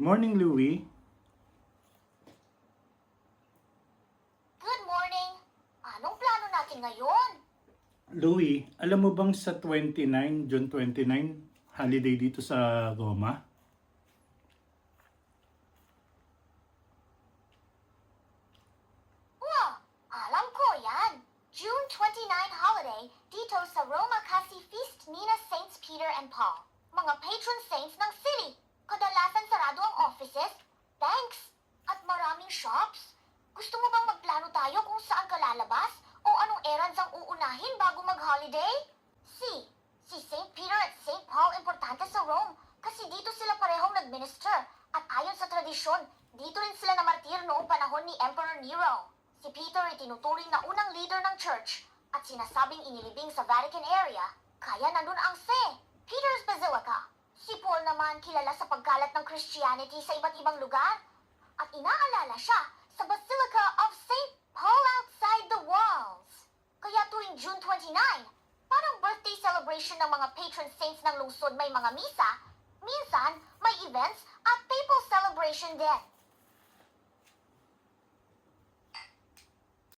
Morning, Louie. Good morning! Anong plano natin ngayon? Louie, alam mo bang sa 29, June 29, holiday dito sa Roma? Alam ko yan! June 29 holiday dito sa Roma kasi feast ni na Saints Peter and Paul. Mga patron saints ng city. Kadalasan sarado ang offices, banks, at maraming shops. Gusto mo bang magplano tayo kung saan ka lalabas o anong errands ang uunahin bago mag-holiday? Si Saint Peter at Saint Paul importante sa Rome kasi dito sila parehong nag-minister at ayon sa tradisyon, dito rin sila namartir noong panahon ni Emperor Nero. Si Peter ay tinuturing na unang leader ng church at sinasabing inilibing sa Vatican area, kaya nandun ang St. Peter's Basilica. Si Paul naman kilala sa pagkalat ng Christianity sa iba't ibang lugar at inaalala siya sa Basilica of St. Paul outside the walls. Kaya tuwing June 29, parang birthday celebration ng mga patron saints ng lungsod may mga misa, minsan may events at papal celebration din.